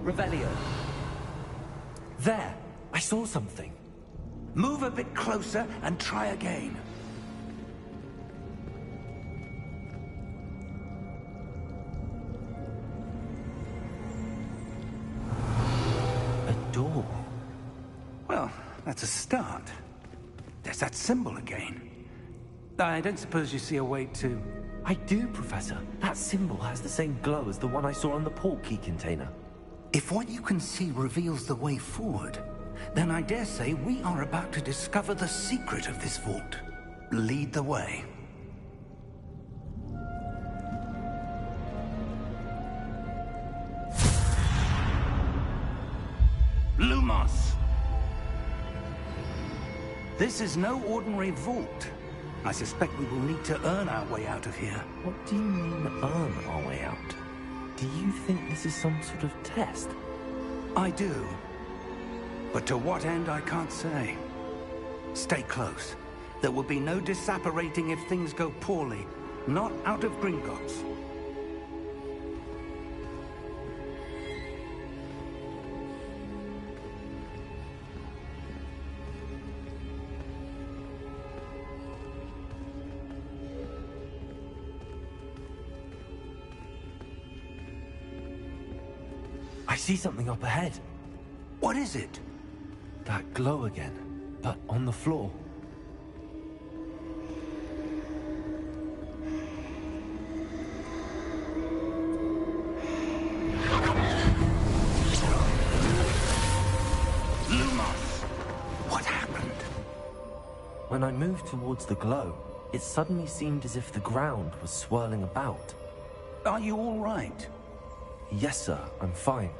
Revelio. There! I saw something. Move a bit closer and try again. A door. Well, that's a start. There's that symbol again. I don't suppose you see a way to... I do, Professor. That symbol has the same glow as the one I saw on the port key container. If what you can see reveals the way forward, then I dare say we are about to discover the secret of this vault. Lead the way. Lumos! This is no ordinary vault. I suspect we will need to earn our way out of here. What do you mean, earn our way out? Do you think this is some sort of test? I do. But to what end, I can't say. Stay close. There will be no disapparating if things go poorly. Not out of Gringotts. I see something up ahead. What is it? That glow again, but on the floor. Lumos! What happened? When I moved towards the glow, it suddenly seemed as if the ground was swirling about. Are you all right? Yes, sir, I'm fine.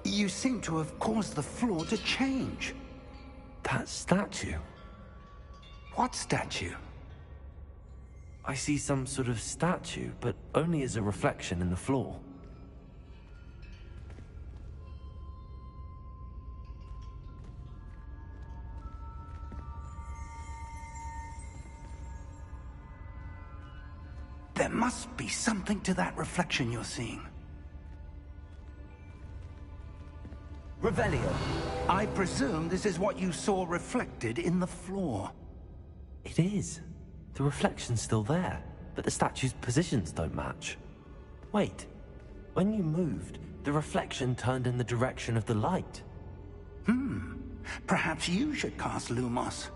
You seem to have caused the floor to change. That statue. What statue? I see some sort of statue, but only as a reflection in the floor. There must be something to that reflection you're seeing. Revelio. I presume this is what you saw reflected in the floor. It is. The reflection's still there, but the statue's positions don't match. Wait. When you moved, the reflection turned in the direction of the light. Perhaps you should cast Lumos.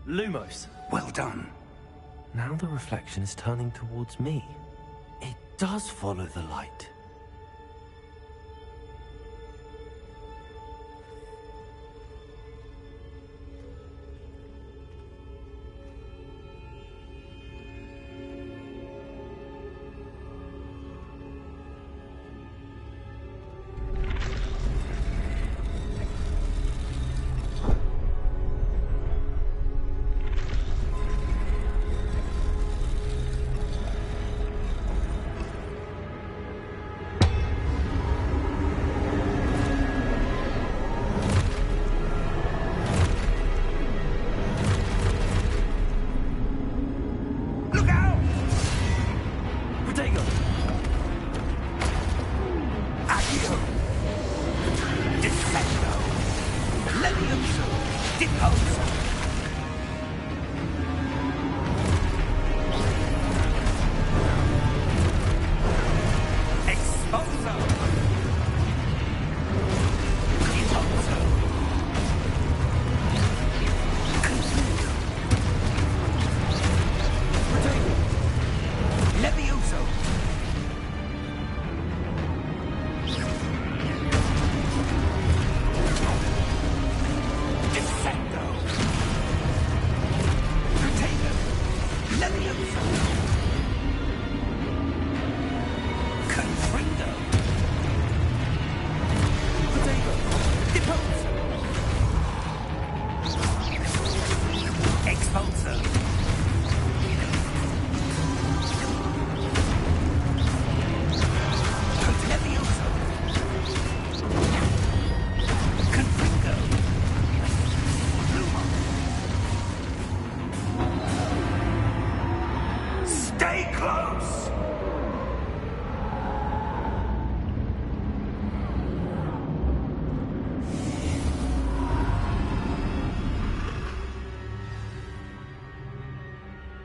Lumos. Well done. Now the reflection is turning towards me. It does follow the light.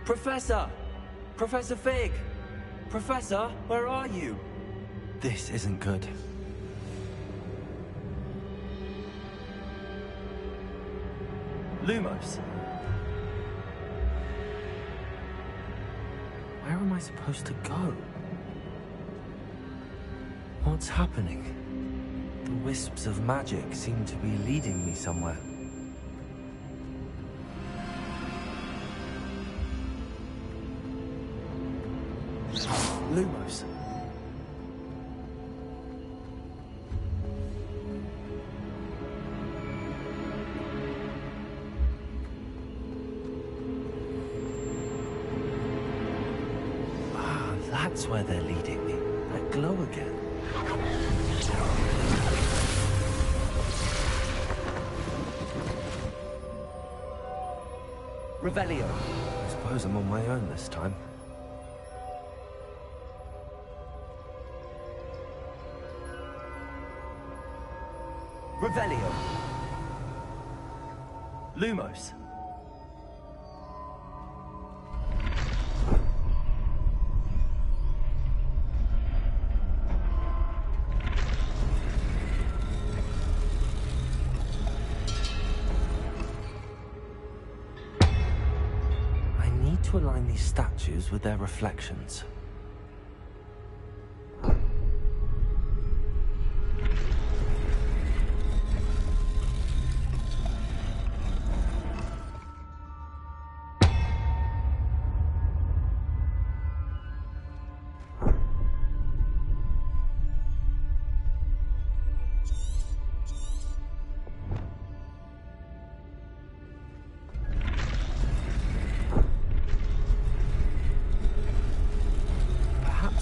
Professor! Professor Fig! Professor, where are you? This isn't good. Lumos? Where am I supposed to go? What's happening? The wisps of magic seem to be leading me somewhere. Lumos. Ah, that's where they're leading me. That glow again. Revelio. I suppose I'm on my own this time. Revelio. Lumos. I need to align these statues with their reflections.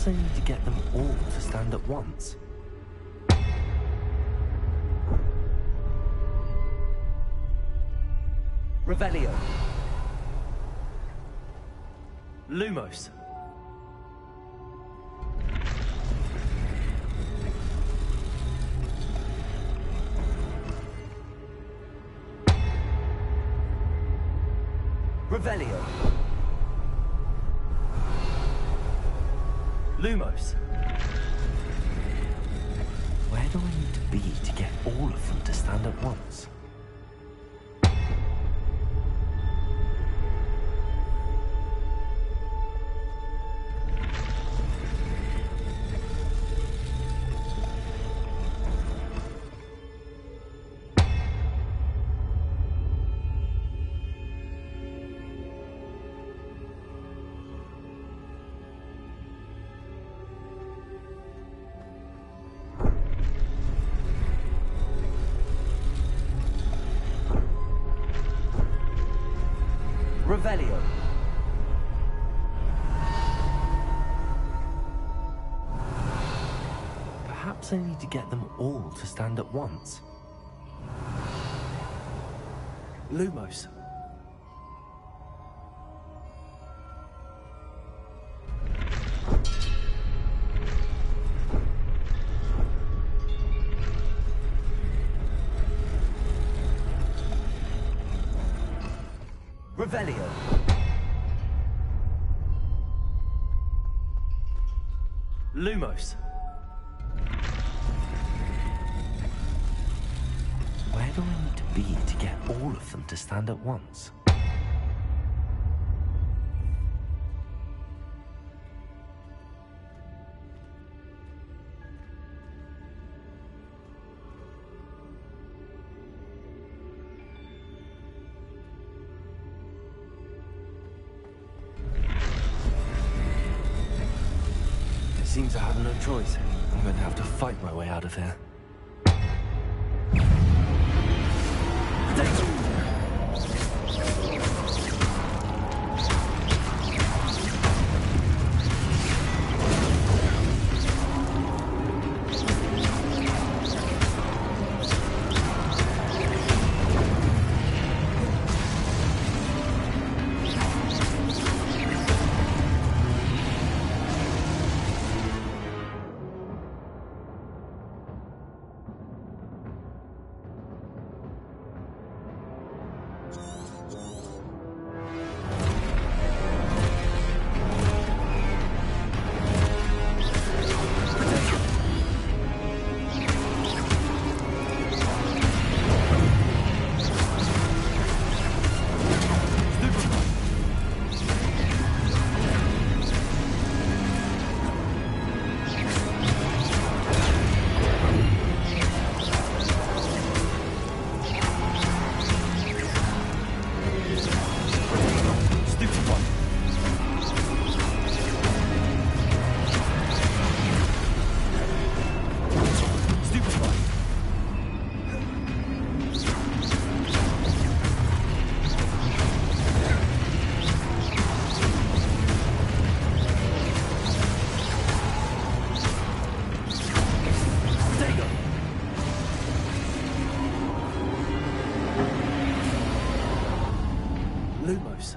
I need to get them all to stand at once. Revelio. Lumos. Revelio. Lumos. Where do I need to be to get all of them to stand at once? Revelio. Perhaps I need to get them all to stand at once. Lumos. Revelio. Lumos. Where do I need to be to get all of them to stand at once? Seems I have no choice. I'm going to have to fight my way out of here. Lumos.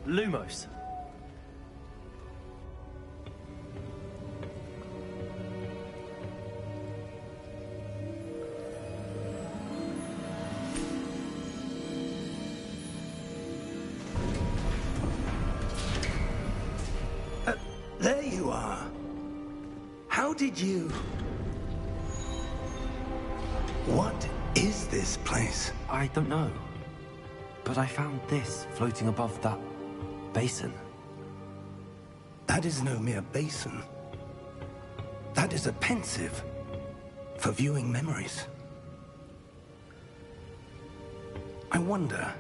Lumos. There you are. How did you... What is this place? I don't know. But I found this floating above that basin. That is no mere basin. That is a pensive for viewing memories. I wonder...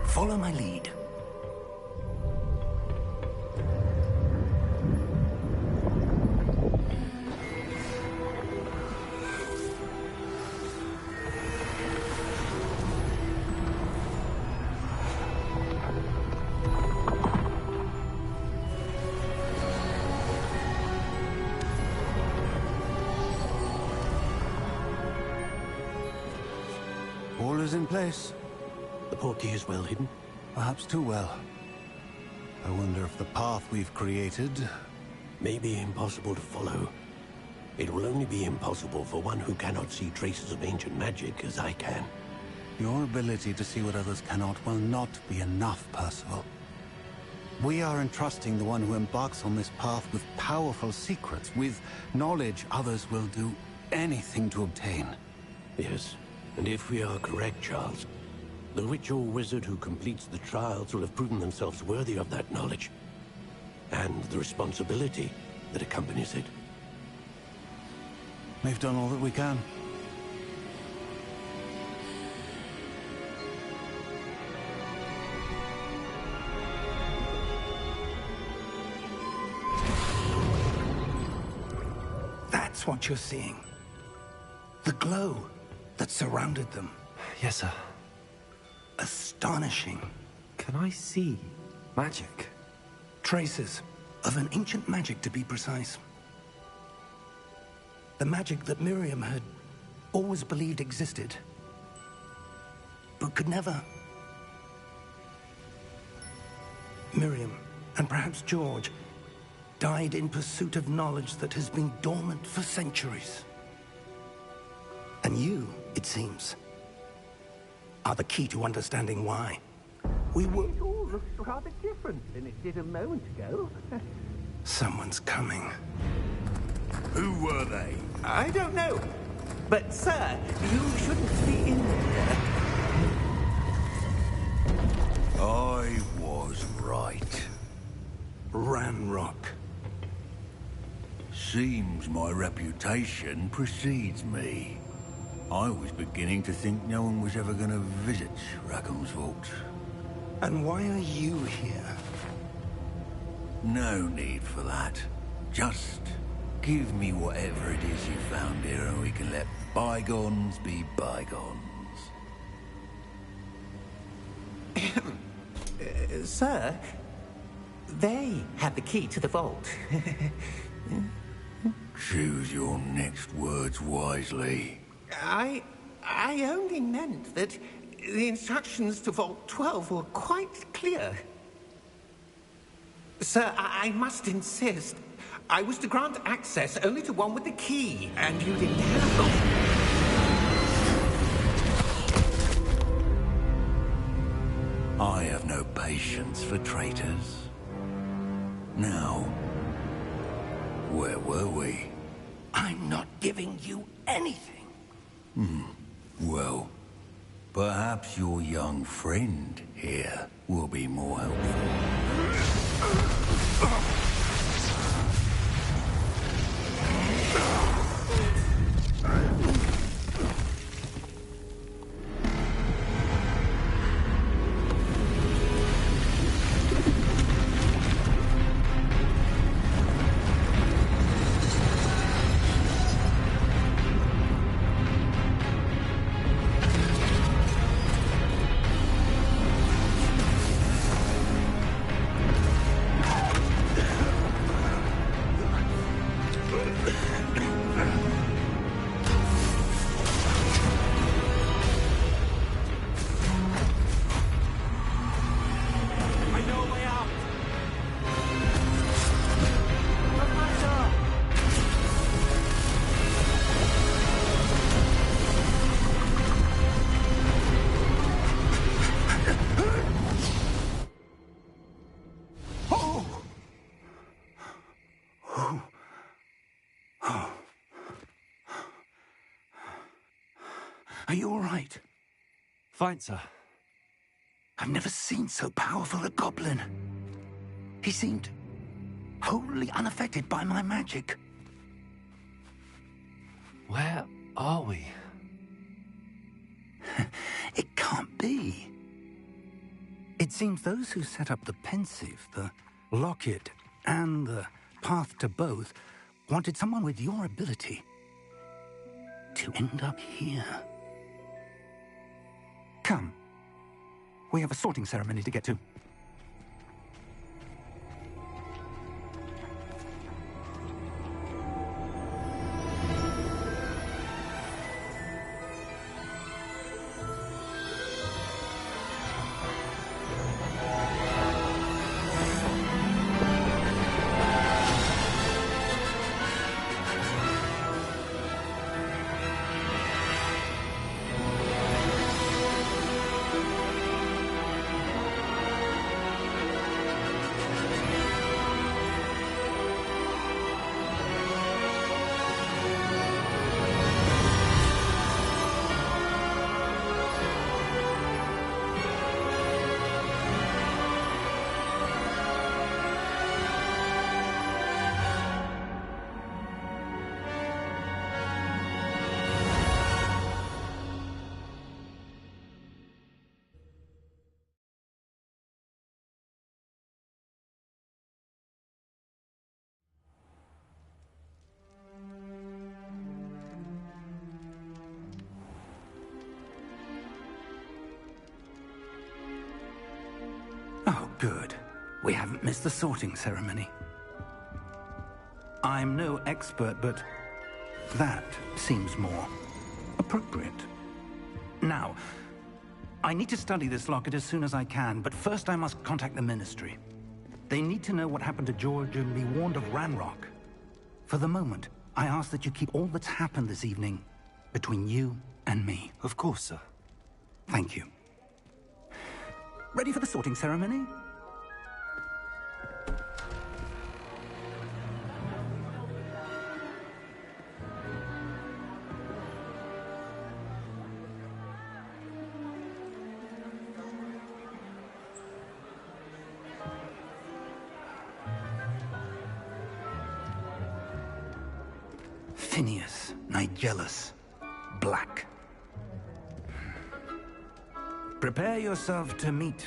Follow my lead. All is in place. The portkey is well hidden. Perhaps too well. I wonder if the path we've created... May be impossible to follow. It will only be impossible for one who cannot see traces of ancient magic as I can. Your ability to see what others cannot will not be enough, Percival. We are entrusting the one who embarks on this path with powerful secrets, with knowledge others will do anything to obtain. Yes, and if we are correct, Charles, the witch or wizard who completes the trials will have proven themselves worthy of that knowledge, and the responsibility that accompanies it. We've done all that we can. That's what you're seeing. The glow that surrounded them. Yes, sir. Astonishing. Can I see magic? Traces of an ancient magic, to be precise. The magic that Miriam had always believed existed, but could never. Miriam, and perhaps George, died in pursuit of knowledge that has been dormant for centuries. And you, it seems, are the key to understanding why. We were... It all looks rather different than it did a moment ago. Someone's coming. Who were they? I don't know. But, sir, you shouldn't be in there. I was right. Ranrock. Seems my reputation precedes me. I was beginning to think no one was ever going to visit Rackham's vault. And why are you here? No need for that. Just give me whatever it is you found here and we can let bygones be bygones. Sir, they have the key to the vault. Choose your next words wisely. I only meant that the instructions to Vault 12 were quite clear. Sir, I must insist. I was to grant access only to one with the key, and you didn't have them. I patience for traitors. Now, where were we? I'm not giving you anything. Well, perhaps your young friend here will be more helpful. Are you all right? Fine, sir. I've never seen so powerful a goblin. He seemed wholly unaffected by my magic. Where are we? It can't be. It seems those who set up the pensive, the locket, and the path to both wanted someone with your ability to end up here. Come. We have a sorting ceremony to get to. Oh, good. We haven't missed the sorting ceremony. I'm no expert, but that seems more appropriate. Now, I need to study this locket as soon as I can, but first I must contact the Ministry. They need to know what happened to George and be warned of Ranrock. For the moment, I ask that you keep all that's happened this evening between you and me. Of course, sir. Thank you. Ready for the sorting ceremony? Phineas, Nigellus, Black. Prepare yourself to meet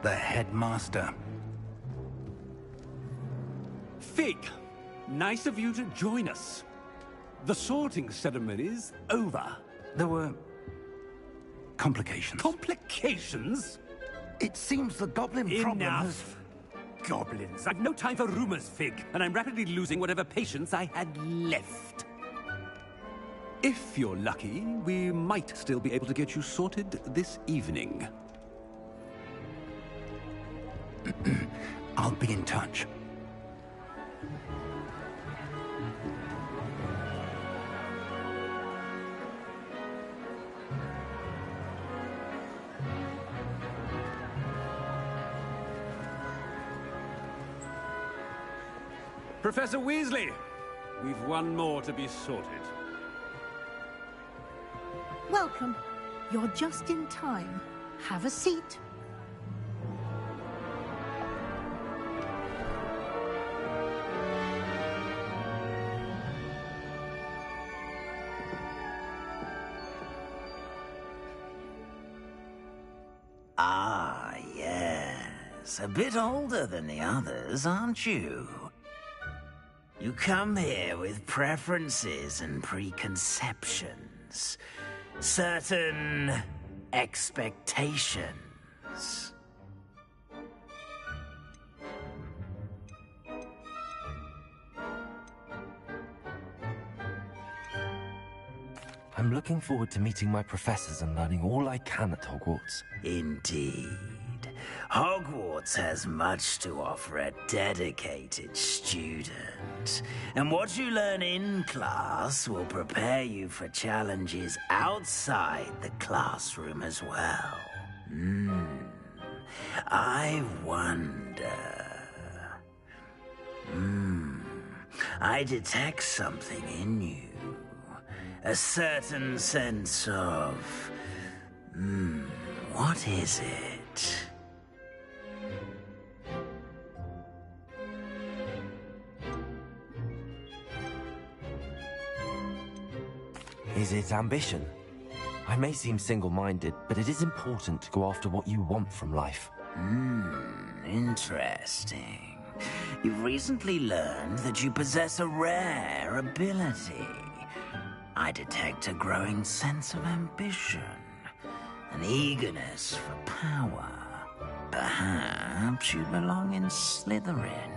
the headmaster. Fig, nice of you to join us. The sorting ceremony's over. There were complications. Complications? It seems the goblin problem has... Enough. Goblins. I've no time for rumors, Fig, and I'm rapidly losing whatever patience I had left. If you're lucky, we might still be able to get you sorted this evening. I'll be in touch. Professor Weasley, we've one more to be sorted. Welcome. You're just in time. Have a seat. Ah, yes. A bit older than the others, aren't you? You come here with preferences and preconceptions. Certain expectations. I'm looking forward to meeting my professors and learning all I can at Hogwarts. Indeed. Hogwarts has much to offer a dedicated student. And what you learn in class will prepare you for challenges outside the classroom as well. I wonder... I detect something in you. A certain sense of... what is it? Is it ambition? I may seem single-minded, but it is important to go after what you want from life. Interesting. You've recently learned that you possess a rare ability. I detect a growing sense of ambition, an eagerness for power. Perhaps you belong in Slytherin.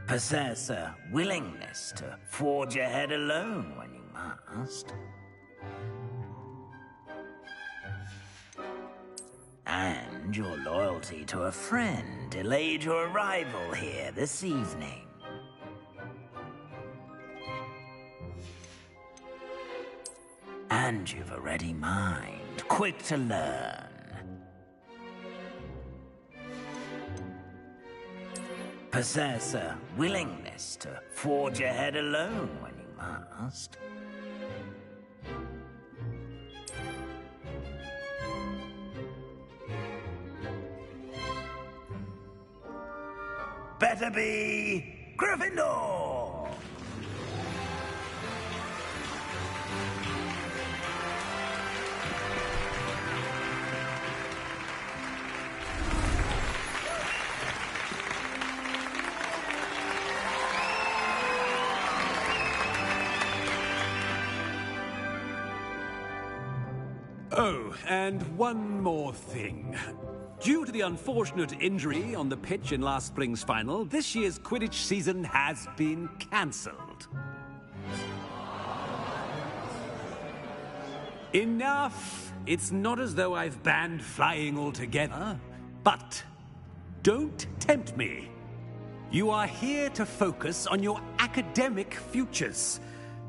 Possess a willingness to forge ahead alone when you must. And your loyalty to a friend delayed your arrival here this evening. And you've a ready mind, quick to learn. Possess a willingness to forge ahead alone when you must. Better be Gryffindor! Oh, and one more thing. Due to the unfortunate injury on the pitch in last spring's final, this year's Quidditch season has been cancelled. Enough! It's not as though I've banned flying altogether, but don't tempt me. You are here to focus on your academic futures.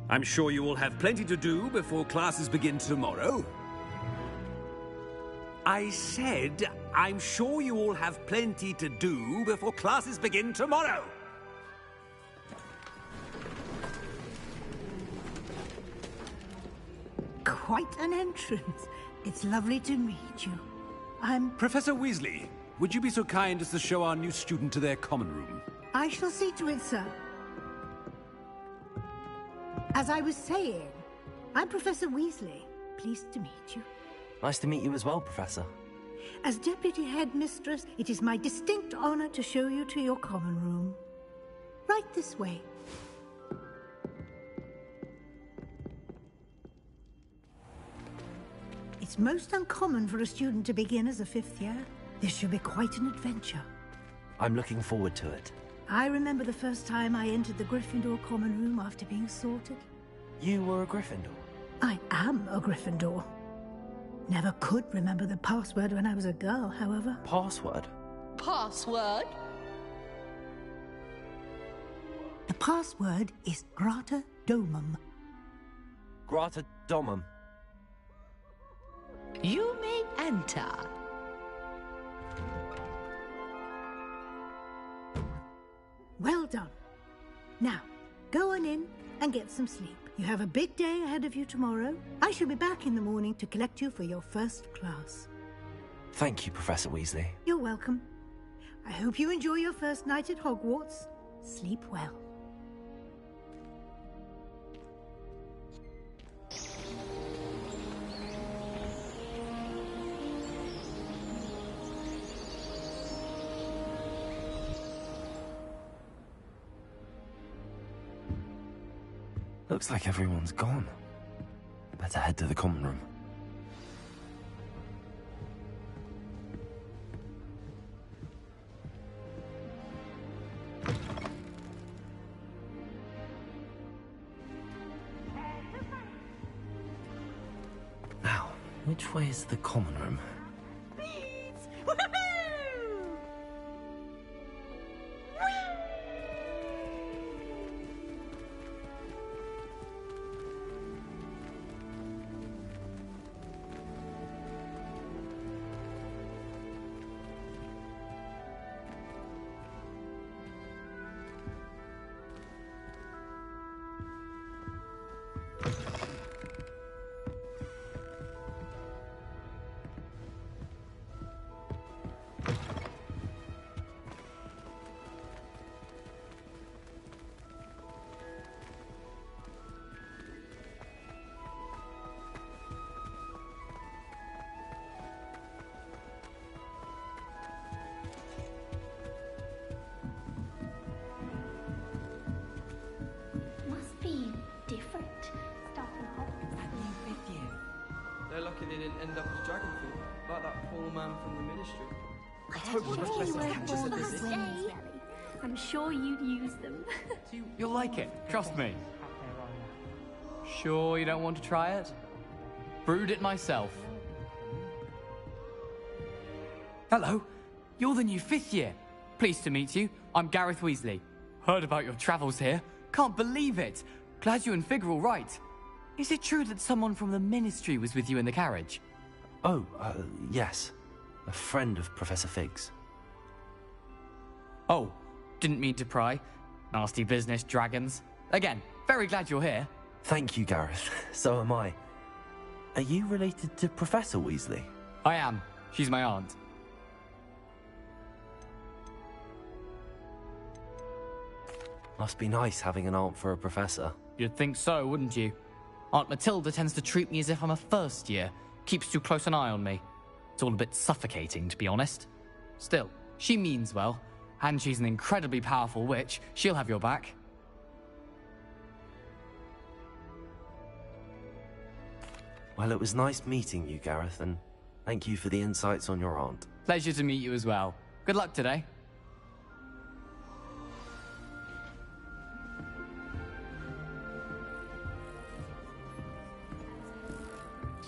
I'm sure you will have plenty to do before classes begin tomorrow. I said, I'm sure you all have plenty to do before classes begin tomorrow. Quite an entrance. It's lovely to meet you. I'm... Professor Weasley, would you be so kind as to show our new student to their common room? I shall see to it, sir. As I was saying, I'm Professor Weasley. Pleased to meet you. Nice to meet you as well, Professor. As Deputy Headmistress, it is my distinct honor to show you to your common room. Right this way. It's most uncommon for a student to begin as a 5th year. This should be quite an adventure. I'm looking forward to it. I remember the first time I entered the Gryffindor common room after being sorted. You were a Gryffindor? I am a Gryffindor. Never could remember the password when I was a girl, however. Password? Password? The password is Grata Domum. Grata Domum. You may enter. Well done. Now, go on in and get some sleep. You have a big day ahead of you tomorrow. I shall be back in the morning to collect you for your first class. Thank you, Professor Weasley. You're welcome. I hope you enjoy your first night at Hogwarts. Sleep well. Looks like everyone's gone. Better head to the common room. Now, which way is the common room? They're lucky they didn't end up as dragon food, like that poor man from the ministry. I hope you I'm sure you'd use them. You'll like it, trust me. Sure you don't want to try it? Brewed it myself. Hello, you're the new 5th year. Pleased to meet you. I'm Gareth Weasley. Heard about your travels here. Can't believe it. Glad you and Fig are all right. Is it true that someone from the Ministry was with you in the carriage? Oh, yes. A friend of Professor Fig's. Oh, didn't mean to pry. Nasty business, dragons. Again, very glad you're here. Thank you, Gareth. So am I. Are you related to Professor Weasley? I am. She's my aunt. Must be nice having an aunt for a professor. You'd think so, wouldn't you? Aunt Matilda tends to treat me as if I'm a 1st year. Keeps too close an eye on me. It's all a bit suffocating, to be honest. Still, she means well. And she's an incredibly powerful witch. She'll have your back. Well, it was nice meeting you, Gareth, and thank you for the insights on your aunt. Pleasure to meet you as well. Good luck today.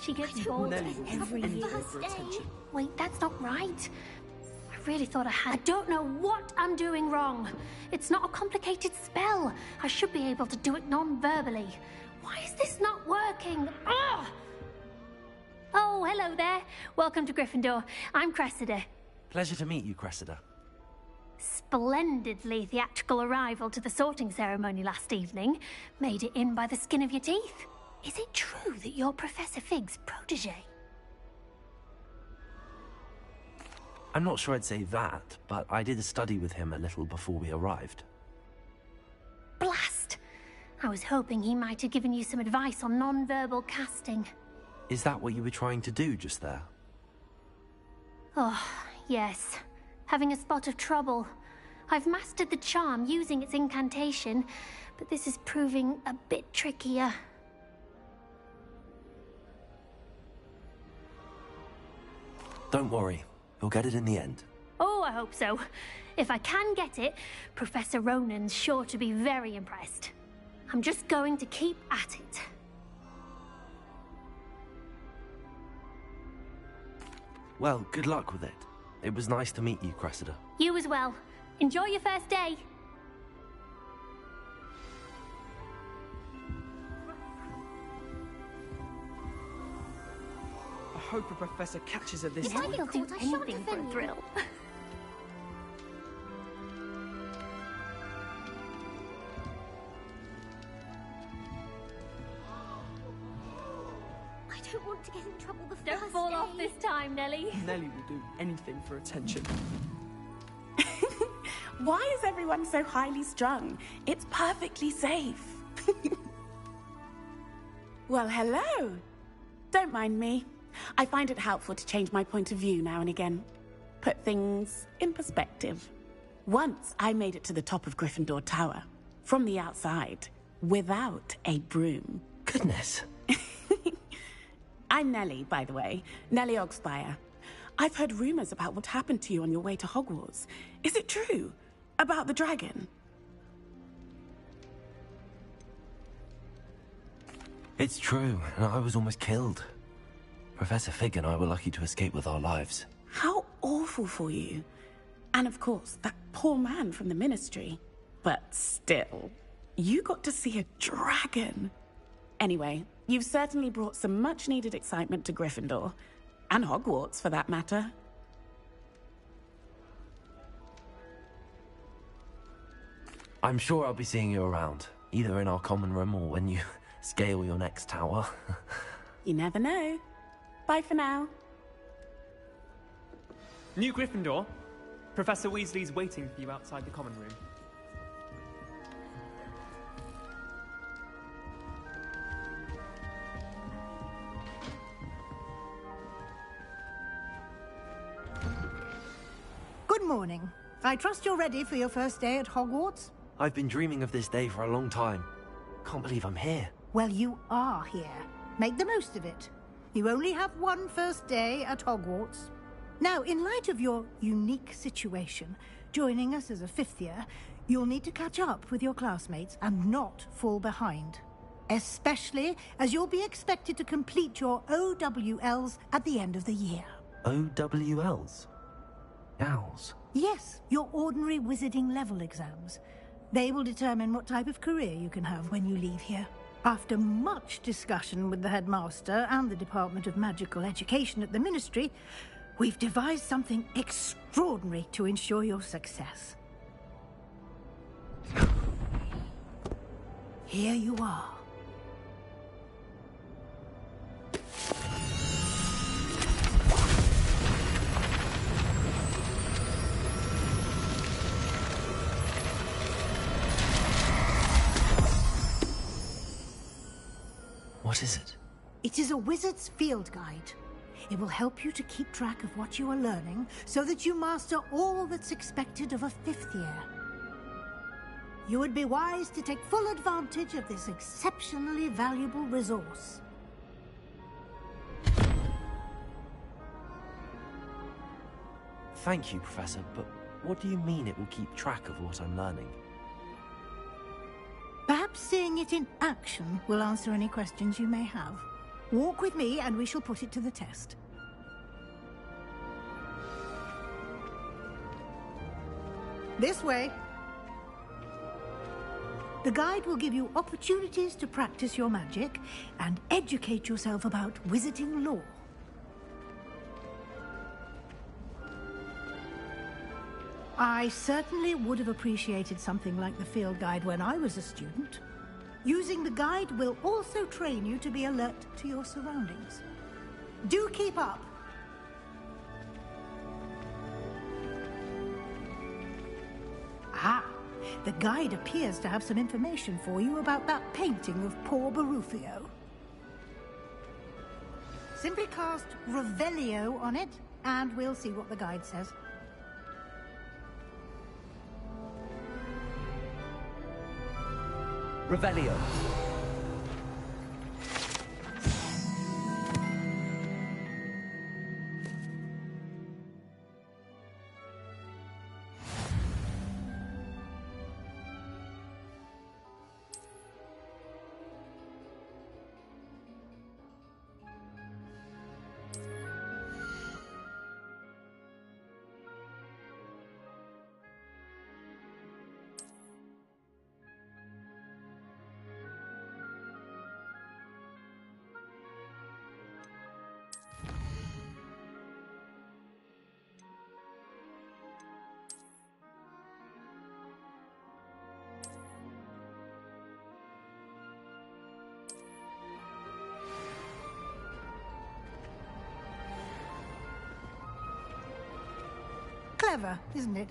She gets bored every year. Wait, that's not right. I really thought I had. I don't know what I'm doing wrong. It's not a complicated spell. I should be able to do it non-verbally. Why is this not working? Ugh! Oh, hello there. Welcome to Gryffindor. I'm Cressida. Pleasure to meet you, Cressida. Splendidly theatrical arrival to the sorting ceremony last evening. Made it in by the skin of your teeth. Is it true that you're Professor Fig's protege? I'm not sure I'd say that, but I did a study with him a little before we arrived. Blast! I was hoping he might have given you some advice on non-verbal casting. Is that what you were trying to do just there? Oh, yes. Having a spot of trouble. I've mastered the charm using its incantation, but this is proving a bit trickier. Don't worry. You'll get it in the end. Oh, I hope so. If I can get it, Professor Ronan's sure to be very impressed. I'm just going to keep at it. Well, good luck with it. It was nice to meet you, Cressida. You as well. Enjoy your first day. I hope a professor catches her this If time. I could do anything for a thrill. I don't want to get in trouble the first Don't fall day. off this time, Nellie. Nellie will do anything for attention. Why is everyone so highly strung? It's perfectly safe. Well, hello. Don't mind me. I find it helpful to change my point of view now and again. Put things in perspective. Once I made it to the top of Gryffindor Tower, from the outside, without a broom. Goodness. I'm Nellie, by the way. Nellie Ogspire. I've heard rumors about what happened to you on your way to Hogwarts. Is it true? About the dragon? It's true, and I was almost killed. Professor Fig and I were lucky to escape with our lives. How awful for you. And of course, that poor man from the Ministry. But still, you got to see a dragon. Anyway, you've certainly brought some much-needed excitement to Gryffindor. And Hogwarts, for that matter. I'm sure I'll be seeing you around, either in our common room or when you scale your next tower. You never know. Bye for now. New Gryffindor. Professor Weasley's waiting for you outside the common room. Good morning. I trust you're ready for your first day at Hogwarts? I've been dreaming of this day for a long time. Can't believe I'm here. Well, you are here. Make the most of it. You only have one first day at Hogwarts. Now, in light of your unique situation, joining us as a fifth year, you'll need to catch up with your classmates and not fall behind. Especially as you'll be expected to complete your OWLs at the end of the year. OWLs? Owls? Yes, your ordinary wizarding level exams. They will determine what type of career you can have when you leave here. After much discussion with the headmaster and the Department of Magical Education at the Ministry, we've devised something extraordinary to ensure your success. Here you are. What is it? It is a wizard's field guide. It will help you to keep track of what you are learning so that you master all that's expected of a fifth year. You would be wise to take full advantage of this exceptionally valuable resource. Thank you, Professor, but what do you mean it will keep track of what I'm learning? Perhaps seeing it in action will answer any questions you may have. Walk with me and we shall put it to the test. This way. The guide will give you opportunities to practice your magic and educate yourself about wizarding lore. I certainly would have appreciated something like the field guide when I was a student. Using the guide will also train you to be alert to your surroundings. Do keep up! Ah, the guide appears to have some information for you about that painting of poor Barufio. Simply cast Revelio on it, and we'll see what the guide says. Revelio. clever, isn't it?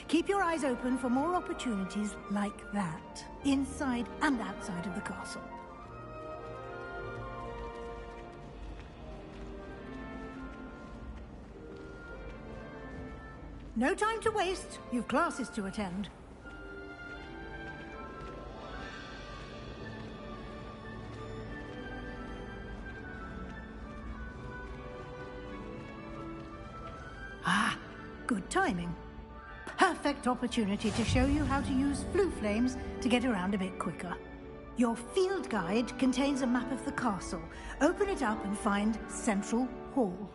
Keep your eyes open for more opportunities like that, inside and outside of the castle. No time to waste. You've classes to attend. Ah, good timing. Perfect opportunity to show you how to use flue flames to get around a bit quicker. Your field guide contains a map of the castle. Open it up and find Central Hall.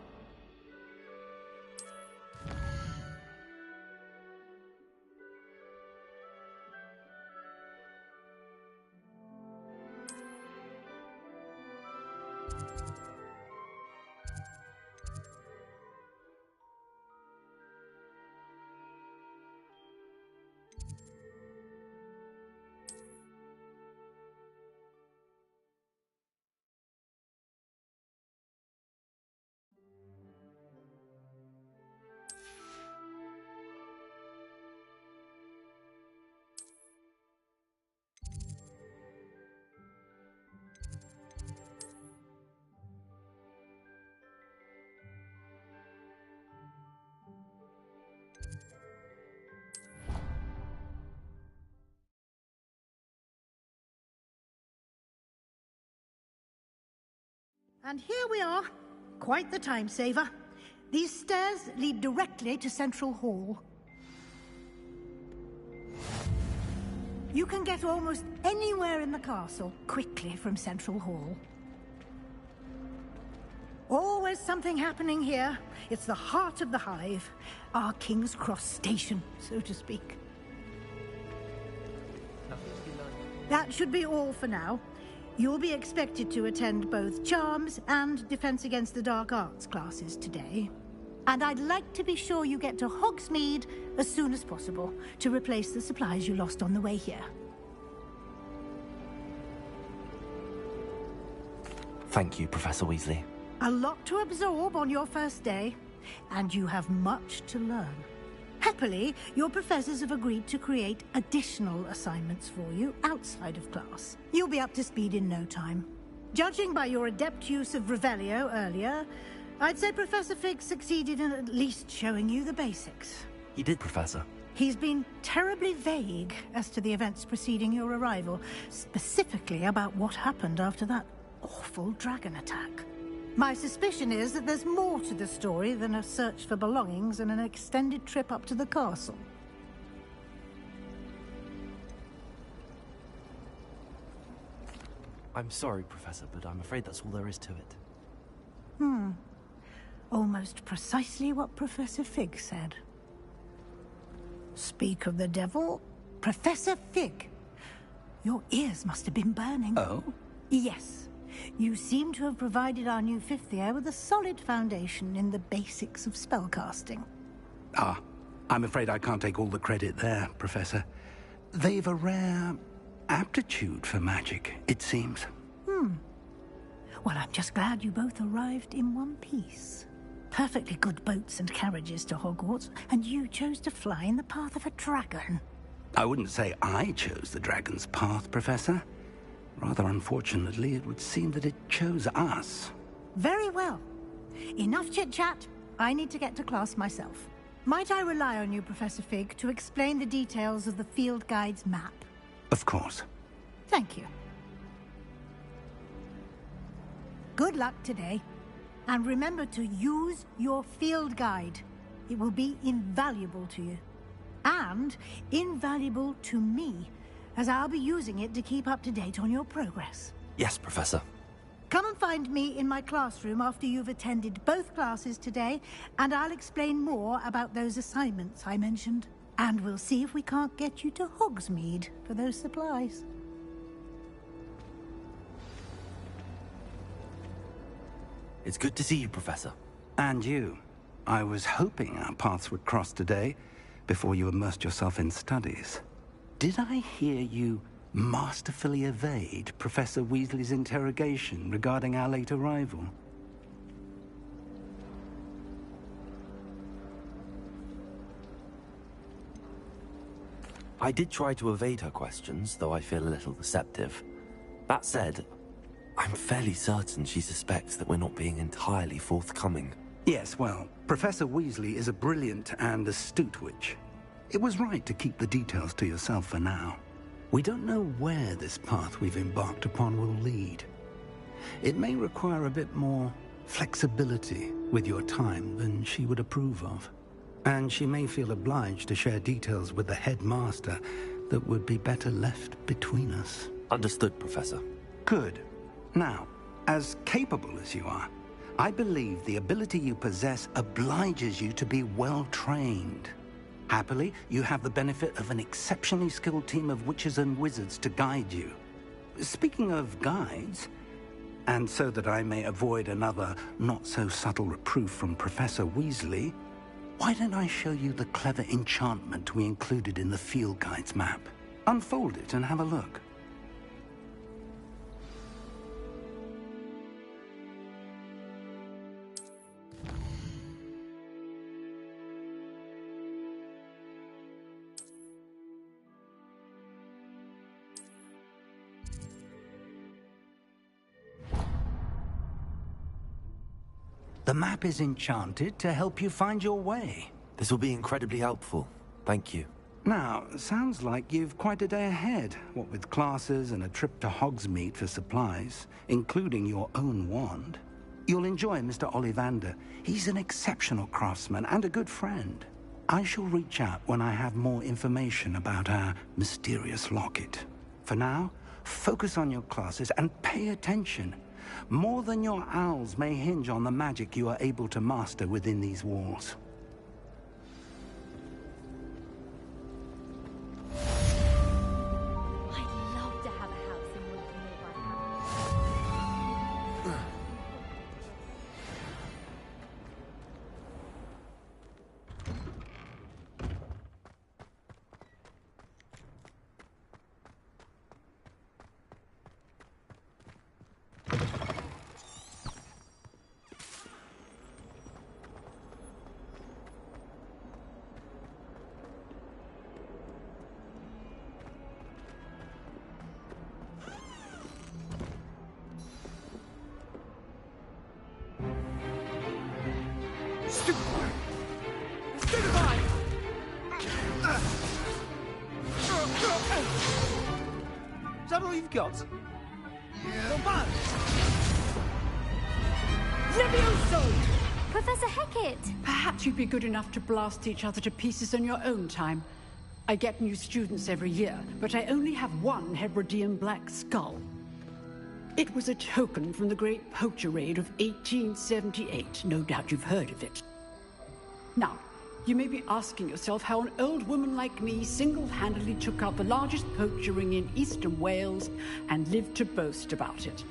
And here we are. Quite the time saver. These stairs lead directly to Central Hall. You can get almost anywhere in the castle quickly from Central Hall. Always something happening here. It's the heart of the Hive. Our King's Cross station, so to speak. That should be all for now. You'll be expected to attend both Charms and Defense Against the Dark Arts classes today. And I'd like to be sure you get to Hogsmeade as soon as possible to replace the supplies you lost on the way here. Thank you, Professor Weasley. A lot to absorb on your first day, and you have much to learn. Happily, your professors have agreed to create additional assignments for you outside of class. You'll be up to speed in no time. Judging by your adept use of Revelio earlier, I'd say Professor Fig succeeded in at least showing you the basics. He did, Professor. He's been terribly vague as to the events preceding your arrival, specifically about what happened after that awful dragon attack. My suspicion is that there's more to the story than a search for belongings and an extended trip up to the castle. I'm sorry, Professor, but I'm afraid that's all there is to it. Almost precisely what Professor Fig said. Speak of the devil, Professor Fig. Your ears must have been burning. Oh? Yes. You seem to have provided our new fifth year with a solid foundation in the basics of spellcasting. Ah, I'm afraid I can't take all the credit there, Professor. They've a rare aptitude for magic, it seems. Well, I'm just glad you both arrived in one piece. Perfectly good boats and carriages to Hogwarts, and you chose to fly in the path of a dragon. I wouldn't say I chose the dragon's path, Professor. Rather unfortunately, it would seem that it chose us. Very well. Enough chit-chat. I need to get to class myself. Might I rely on you, Professor Fig, to explain the details of the field guide's map? Of course. Thank you. Good luck today. And remember to use your field guide. It will be invaluable to you. And invaluable to me, as I'll be using it to keep up to date on your progress. Yes, Professor. Come and find me in my classroom after you've attended both classes today, and I'll explain more about those assignments I mentioned. And we'll see if we can't get you to Hogsmeade for those supplies. It's good to see you, Professor. And you. I was hoping our paths would cross today, before you immersed yourself in studies. Did I hear you masterfully evade Professor Weasley's interrogation regarding our late arrival? I did try to evade her questions, though I feel a little deceptive. That said, I'm fairly certain she suspects that we're not being entirely forthcoming. Yes, well, Professor Weasley is a brilliant and astute witch. It was right to keep the details to yourself for now. We don't know where this path we've embarked upon will lead. It may require a bit more flexibility with your time than she would approve of. And she may feel obliged to share details with the headmaster that would be better left between us. Understood, Professor. Good. Now, as capable as you are, I believe the ability you possess obliges you to be well-trained. Happily, you have the benefit of an exceptionally skilled team of witches and wizards to guide you. Speaking of guides, and so that I may avoid another not-so-subtle reproof from Professor Weasley, why don't I show you the clever enchantment we included in the field guide's map? Unfold it and have a look. The map is enchanted to help you find your way. This will be incredibly helpful. Thank you. Now, sounds like you've quite a day ahead, what with classes and a trip to Hogsmeade for supplies, including your own wand. You'll enjoy Mr. Ollivander. He's an exceptional craftsman and a good friend. I shall reach out when I have more information about our mysterious locket. For now, focus on your classes and pay attention. More than your owls may hinge on the magic you are able to master within these walls. I'd love to have a house in one of the nearby houses. Is that all you've got? Yeah. Not bad. Levioso! Professor Hecat! Perhaps you'd be good enough to blast each other to pieces in your own time. I get new students every year, but I only have one Hebridean black skull. It was a token from the Great Poacher Raid of 1878. No doubt you've heard of it. Now, you may be asking yourself how an old woman like me single-handedly took out the largest poacher ring in eastern Wales and lived to boast about it.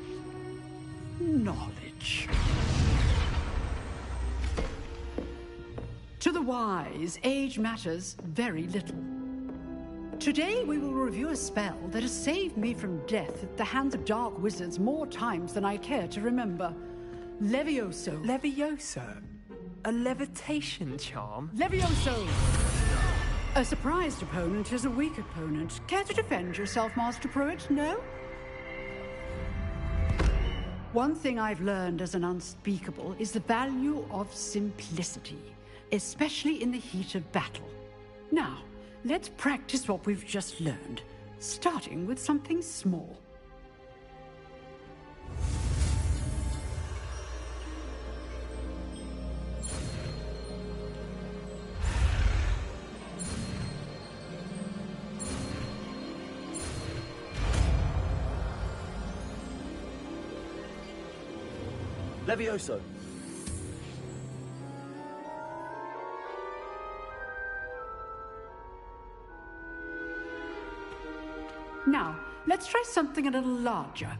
Knowledge. To the wise, age matters very little. Today we will review a spell that has saved me from death at the hands of dark wizards more times than I care to remember. Levioso. Levioso? A levitation charm? Levioso! A surprised opponent is a weak opponent. Care to defend yourself, Master Pruitt? No? One thing I've learned as an unspeakable is the value of simplicity, especially in the heat of battle. Now, let's practice what we've just learned, starting with something small. Levioso. Now, let's try something a little larger.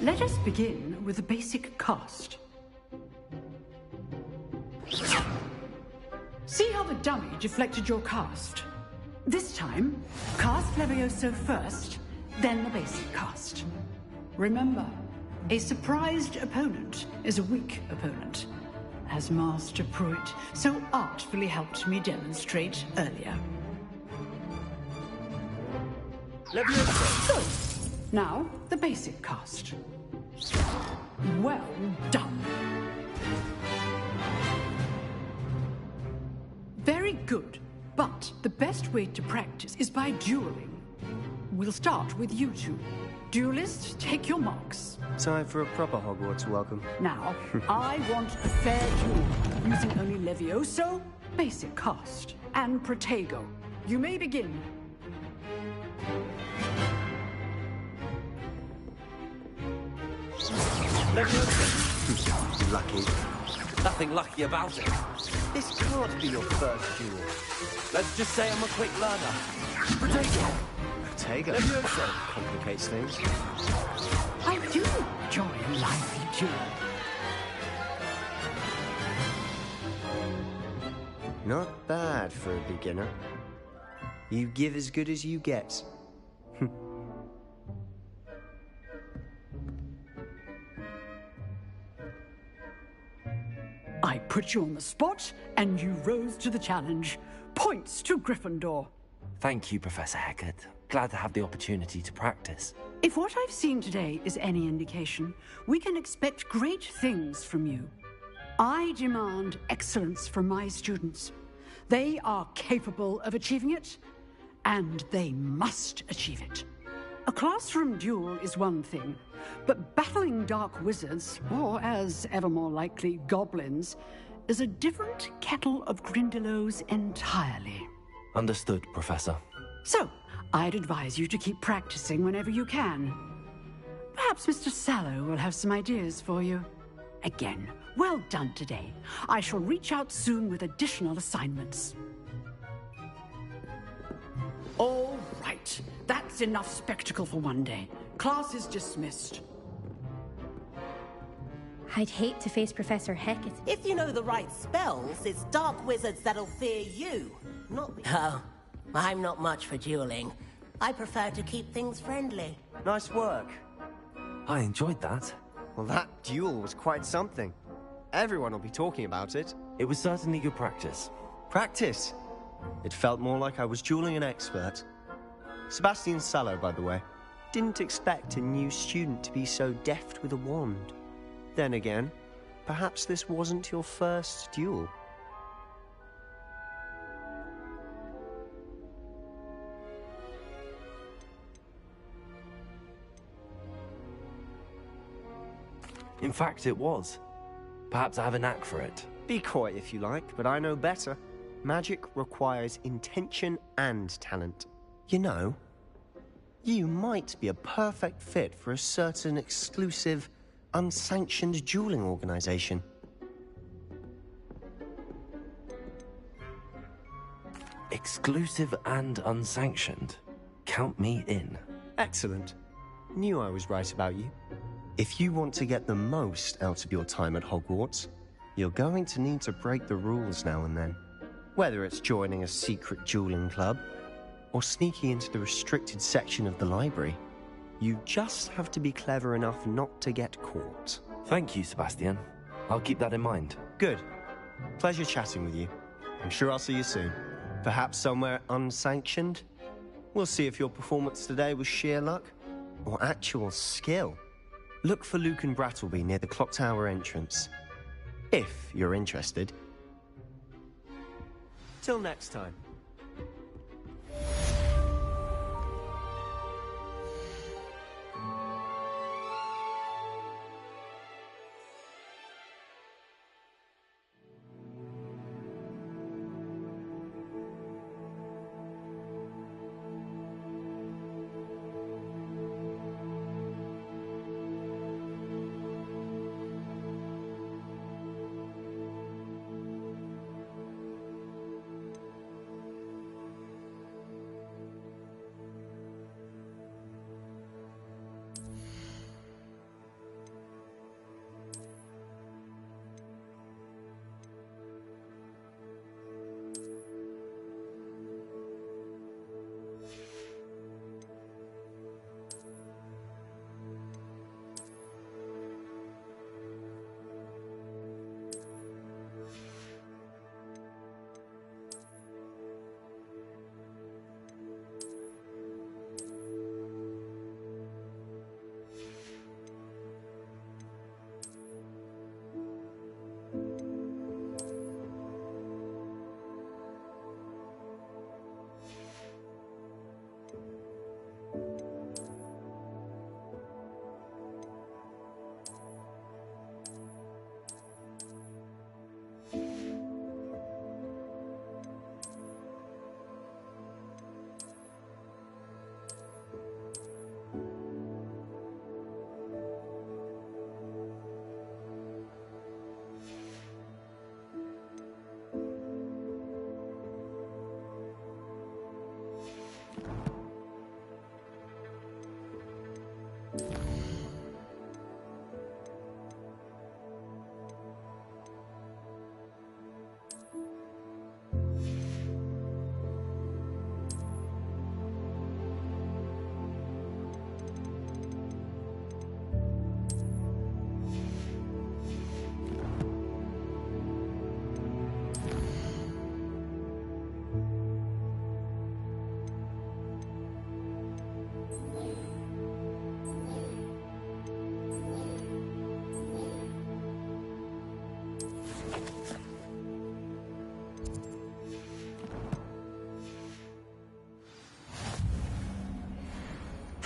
Let us begin with the basic cast. how the dummy deflected your cast. This time, cast Levioso first, then the basic cast. Remember, a surprised opponent is a weak opponent, as Master Pruitt so artfully helped me demonstrate earlier. Levioso! So, now the basic cast. Well done. Very good, but the best way to practice is by dueling. We'll start with you two. Duelists, take your marks. Time for a proper Hogwarts welcome. Now, I want a fair duel, using only Levioso, basic cast, and Protego. You may begin. Levioso. Lucky. Nothing lucky about it. This can't be your first duel. Let's just say I'm a quick learner. Protego. Levioso complicates things. I do enjoy a lively duel. Not bad for a beginner. You give as good as you get. I put you on the spot, and you rose to the challenge. Points to Gryffindor. Thank you, Professor Hecat. Glad to have the opportunity to practice. If what I've seen today is any indication, we can expect great things from you. I demand excellence from my students. They are capable of achieving it, and they must achieve it. A classroom duel is one thing, but battling dark wizards, or as ever more likely, goblins, is a different kettle of Grindylows entirely. Understood, Professor. So, I'd advise you to keep practicing whenever you can. Perhaps Mr. Sallow will have some ideas for you. Again, well done today. I shall reach out soon with additional assignments. All right. That's enough spectacle for one day. Class is dismissed. I'd hate to face Professor Hecat. If you know the right spells, it's dark wizards that'll fear you, not me. Oh, I'm not much for dueling. I prefer to keep things friendly. Nice work. I enjoyed that. Well, that duel was quite something. Everyone will be talking about it. It was certainly good practice. Practice? It felt more like I was dueling an expert. Sebastian Sallow, by the way. Didn't expect a new student to be so deft with a wand. Then again, perhaps this wasn't your first duel. In fact, it was. Perhaps I have a knack for it. Be coy if you like, but I know better. Magic requires intention and talent. You know, you might be a perfect fit for a certain exclusive, unsanctioned dueling organization. Exclusive and unsanctioned. Count me in. Excellent. Knew I was right about you. If you want to get the most out of your time at Hogwarts, you're going to need to break the rules now and then. Whether it's joining a secret dueling club, or sneaking into the restricted section of the library, you just have to be clever enough not to get caught. Thank you, Sebastian. I'll keep that in mind. Good. Pleasure chatting with you. I'm sure I'll see you soon. Perhaps somewhere unsanctioned? We'll see if your performance today was sheer luck, or actual skill. Look for Luke and Brattleby near the clock tower entrance. If you're interested. Till next time.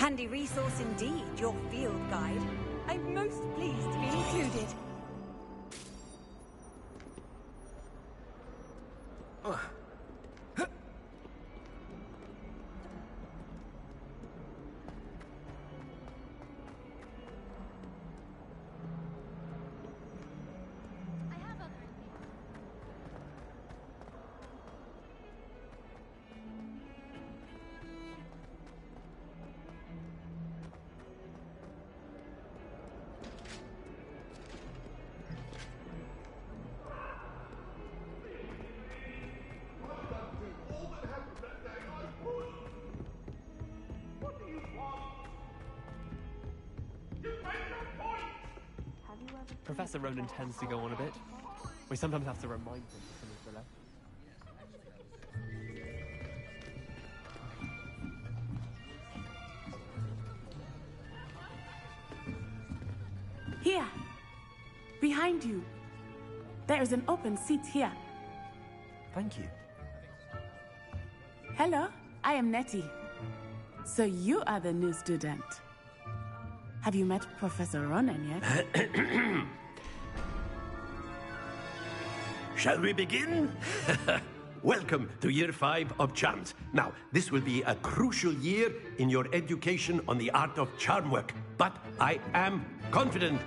Handy resource indeed, your field guide. I'm most pleased to be included. Professor Ronan tends to go on a bit. We sometimes have to remind him of some of the left. Here. Behind you. There is an open seat here. Thank you. Hello, I am Nettie. So you are the new student. Have you met Professor Ronan yet? Shall we begin? Welcome to Year 5 of Charms. Now, this will be a crucial year in your education on the art of charm work. But I am confident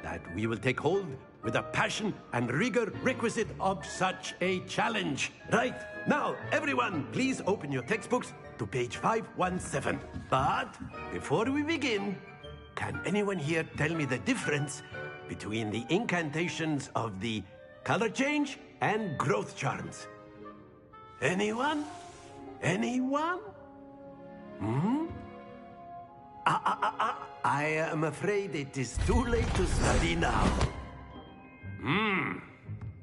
that we will take hold with the passion and rigor requisite of such a challenge. Right, now, everyone, please open your textbooks to page 517. But before we begin, can anyone here tell me the difference between the incantations of the color change and growth charms? Anyone? Anyone? I am afraid it is too late to study now.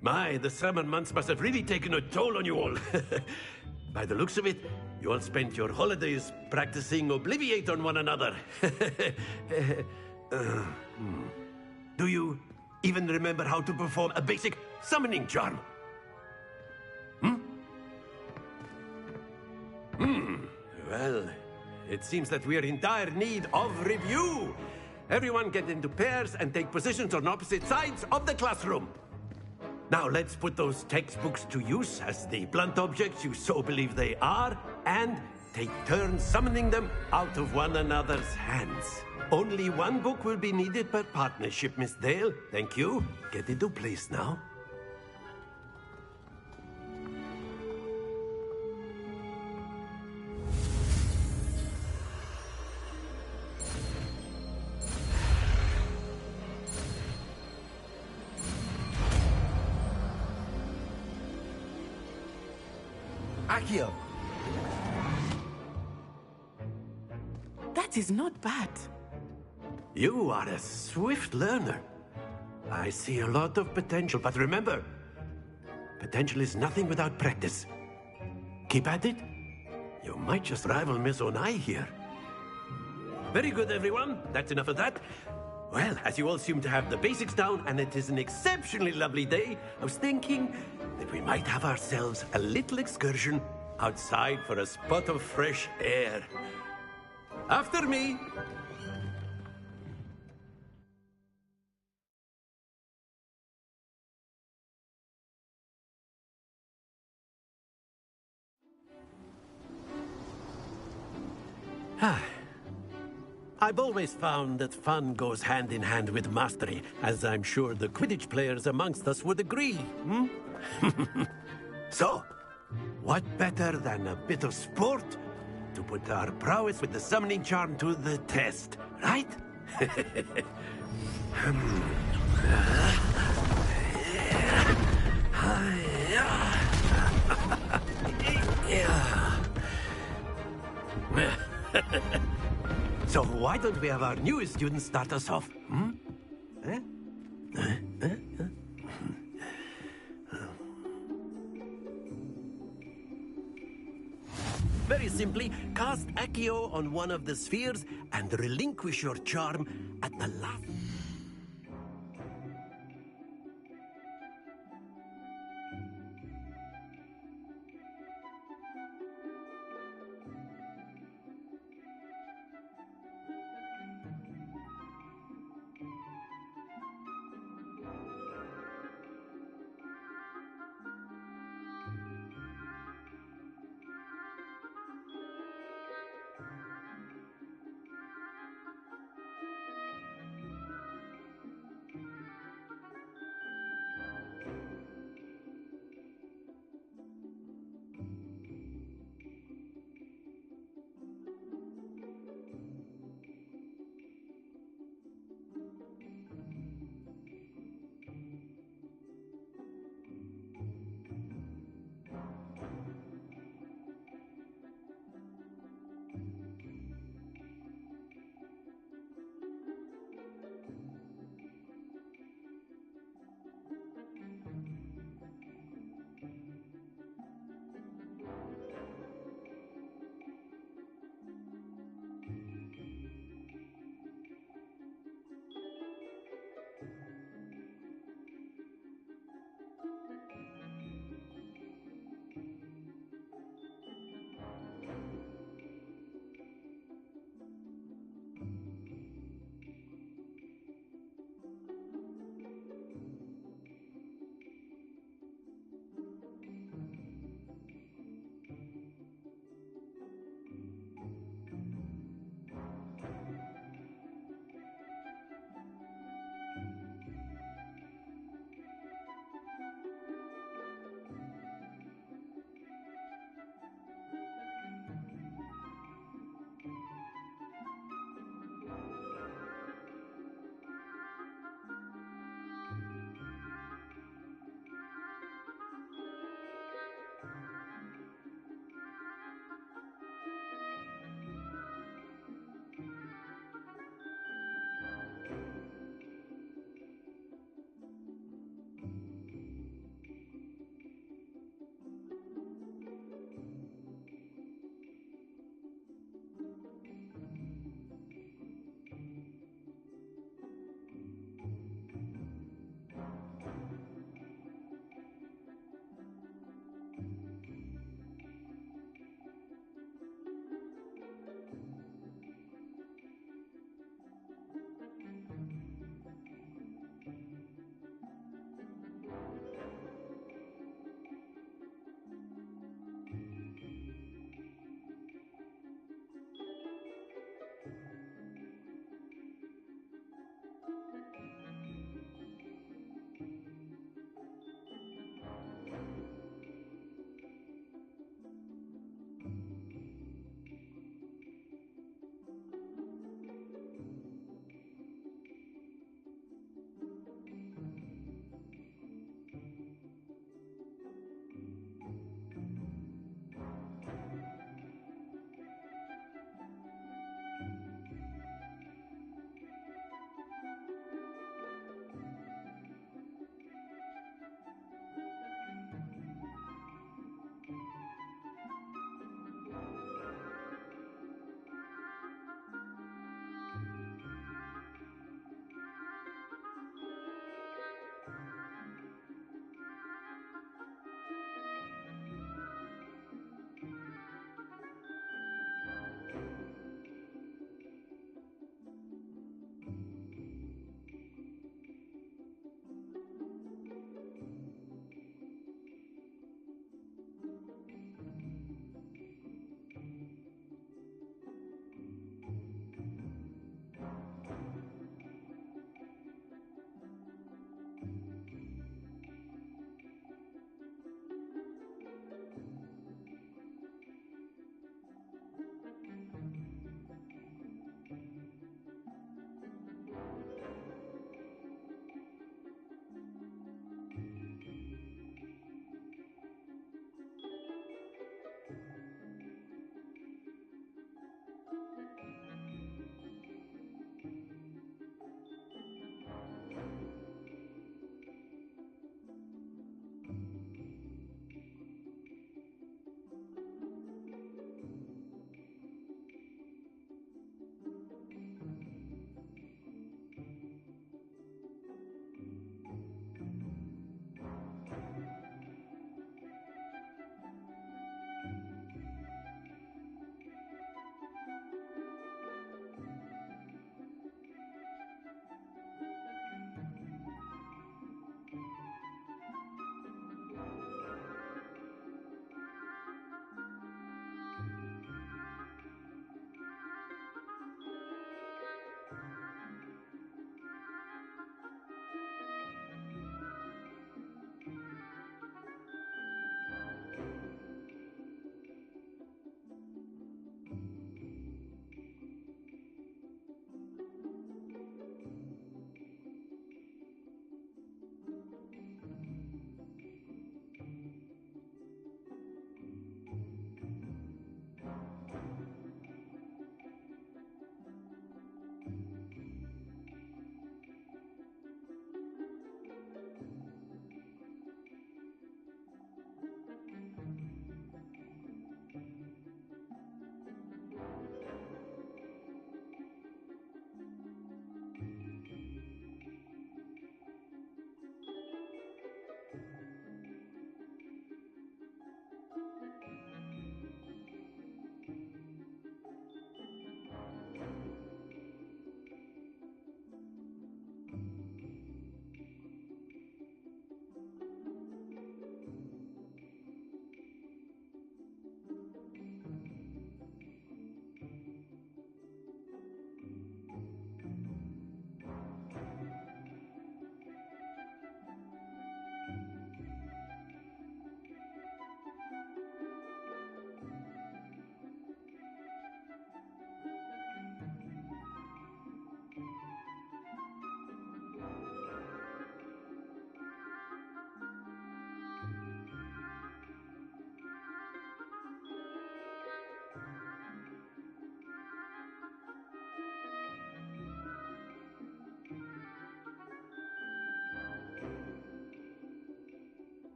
My, the summer months must have really taken a toll on you all. By the looks of it, you all spent your holidays practicing Obliviate on one another. Do you even remember how to perform a basic summoning charm? Well, it seems that we are in dire need of review. Everyone get into pairs and take positions on opposite sides of the classroom. Now let's put those textbooks to use as the blunt objects you so believe they are, and take turns summoning them out of one another's hands. Only one book will be needed per partnership, Miss Dale. Thank you. Get into place now. Accio! That is not bad. You are a swift learner. I see a lot of potential, but remember, potential is nothing without practice. Keep at it. You might just rival Miss Onai here. Very good, everyone. That's enough of that. Well, as you all seem to have the basics down, and it is an exceptionally lovely day, I was thinking that we might have ourselves a little excursion outside for a spot of fresh air. After me. I've always found that fun goes hand in hand with mastery, as I'm sure the Quidditch players amongst us would agree. So, what better than a bit of sport to put our prowess with the summoning charm to the test, right? So why don't we have our newest student start us off? Very simply, cast Accio on one of the spheres and relinquish your charm at the last.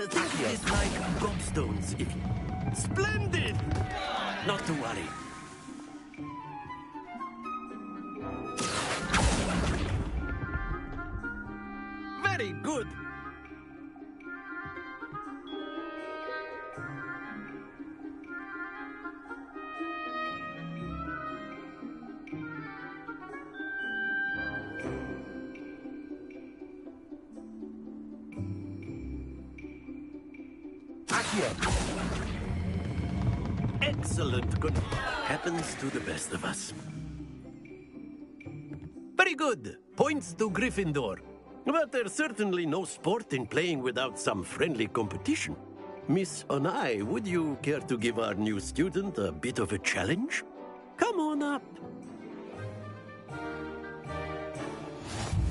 think of this like gobstones, if you... Splendid! Not to worry. Very good. Excellent. Good. Happens to the best of us. Very good. Points to Gryffindor. But there's certainly no sport in playing without some friendly competition. Miss Onai, would you care to give our new student a bit of a challenge? Come on up.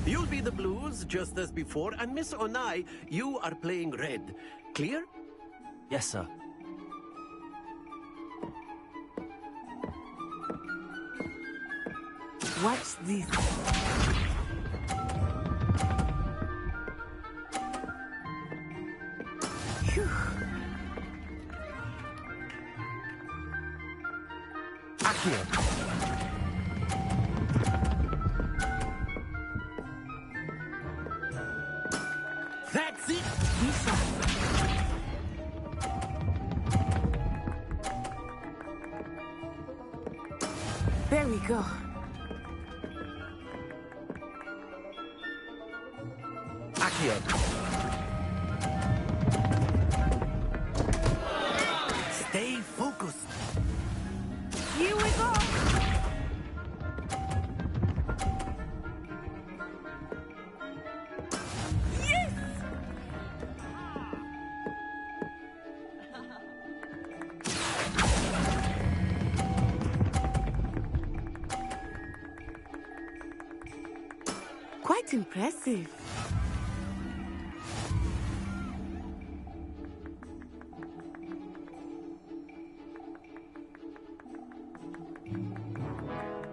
You'll be the blues, just as before, and Miss Onai, you are playing red. Clear? Yes, sir. Watch this. Phew. Accio. That's it. There we go. Accio. Stay focused. Here we go. Yes! Quite impressive.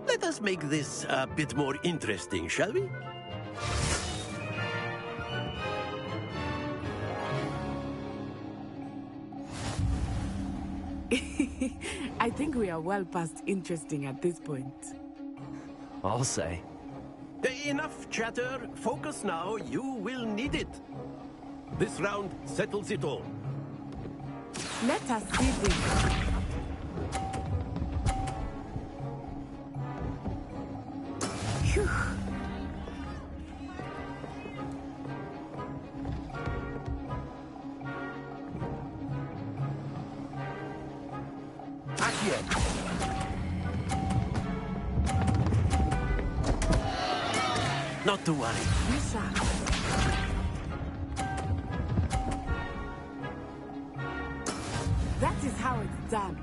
Let us make this a bit more interesting, shall we? I think we are well past interesting at this point. I'll say. Enough chatter. Focus now. You will need it. This round settles it all. Let us see this. Phew. Accio. Not to worry. Lisa. That is how it's done.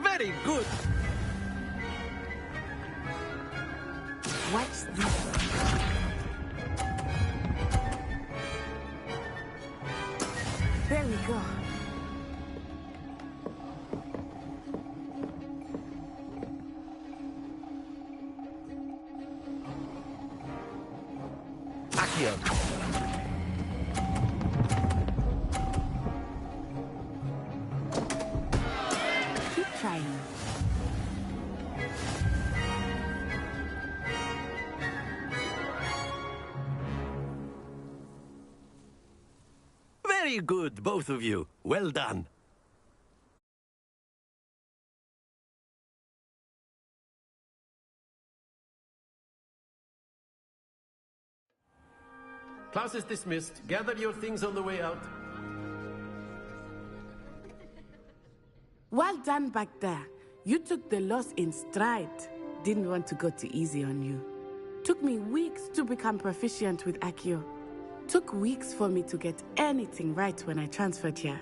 Very good. Watch this. There we go. Accio. Keep trying. Very good, both of you. Well done. Class is dismissed. Gather your things on the way out. Well done back there. You took the loss in stride. Didn't want to go too easy on you. Took me weeks to become proficient with Accio. Took weeks for me to get anything right when I transferred here.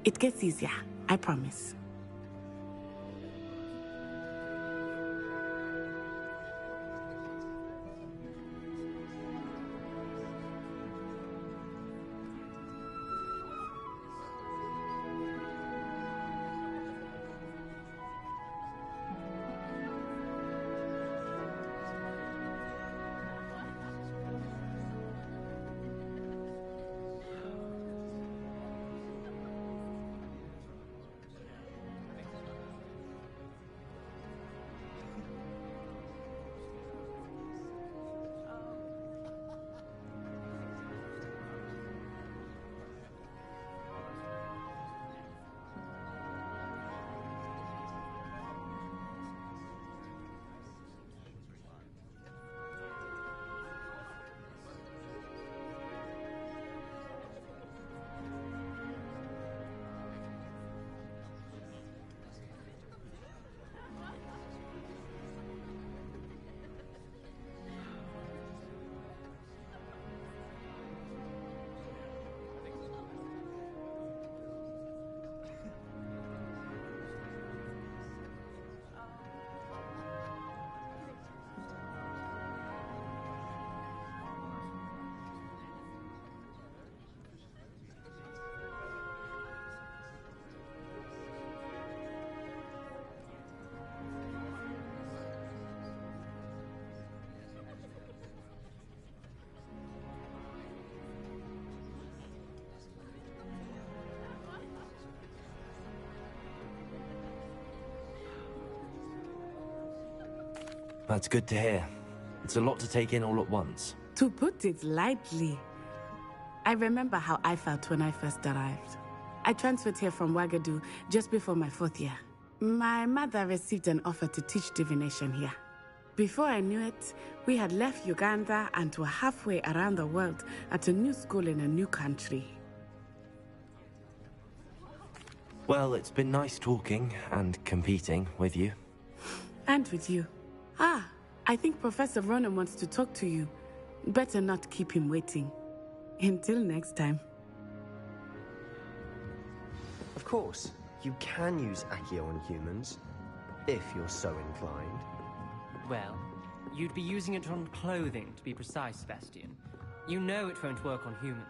It gets easier, I promise. That's good to hear. It's a lot to take in all at once. To put it lightly, I remember how I felt when I first arrived. I transferred here from Wagadu just before my 4th year. My mother received an offer to teach divination here. Before I knew it, we had left Uganda and were halfway around the world at a new school in a new country. Well, it's been nice talking and competing with you. And with you. Ah, I think Professor Ronan wants to talk to you. Better not keep him waiting. Until next time. Of course, you can use Accio on humans, if you're so inclined. Well, you'd be using it on clothing, to be precise, Sebastian. You know it won't work on humans.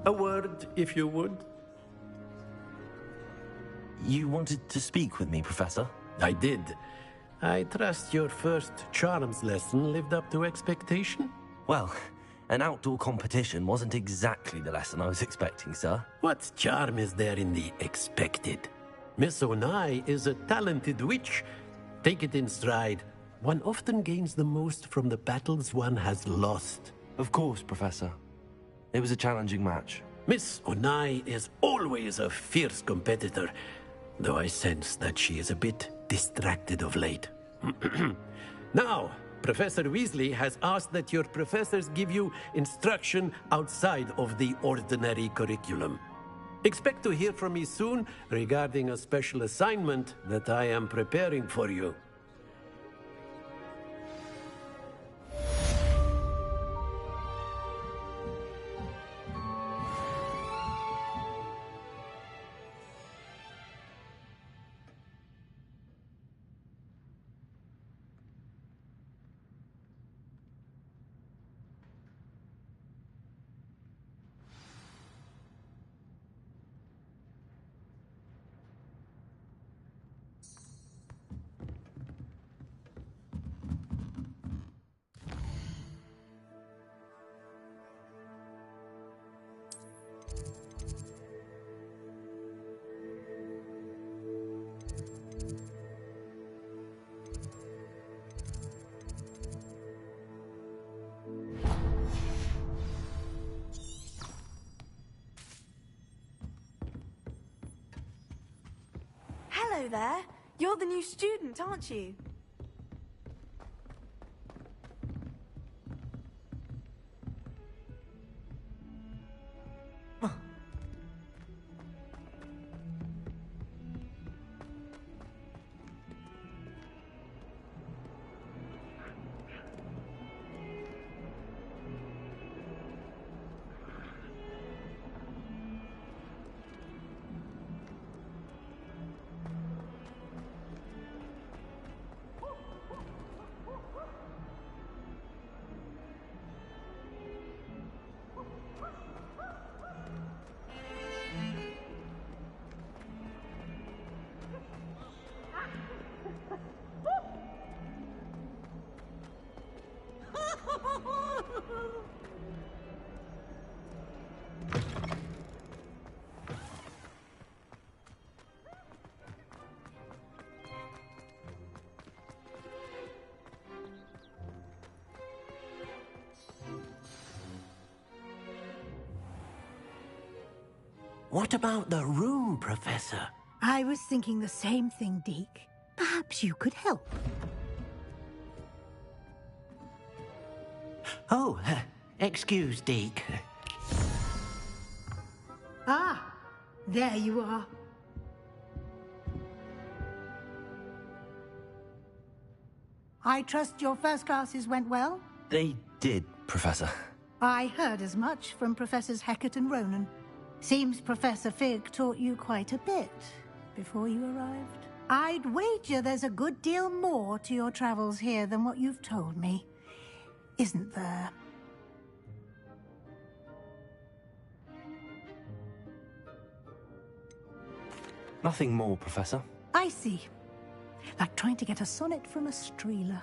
A word, if you would. You wanted to speak with me, Professor? I did. I trust your first charms lesson lived up to expectation? Well, an outdoor competition wasn't exactly the lesson I was expecting, sir. What charm is there in the expected? Miss Onai is a talented witch. Take it in stride. One often gains the most from the battles one has lost. Of course, Professor. It was a challenging match. Miss Onai is always a fierce competitor, though I sense that she is a bit distracted of late. Now, Professor Weasley has asked that your professors give you instruction outside of the ordinary curriculum. Expect to hear from me soon regarding a special assignment that I am preparing for you. Hello there. You're the new student, aren't you? What about the room, Professor? I was thinking the same thing, Deke. Perhaps you could help. Oh, excuse, Deke. Ah, there you are. I trust your first classes went well? They did, Professor. I heard as much from Professors Hecat and Ronan. Seems Professor Fig taught you quite a bit before you arrived. I'd wager there's a good deal more to your travels here than what you've told me. Isn't there? Nothing more, Professor. I see. Like trying to get a sonnet from a streeler.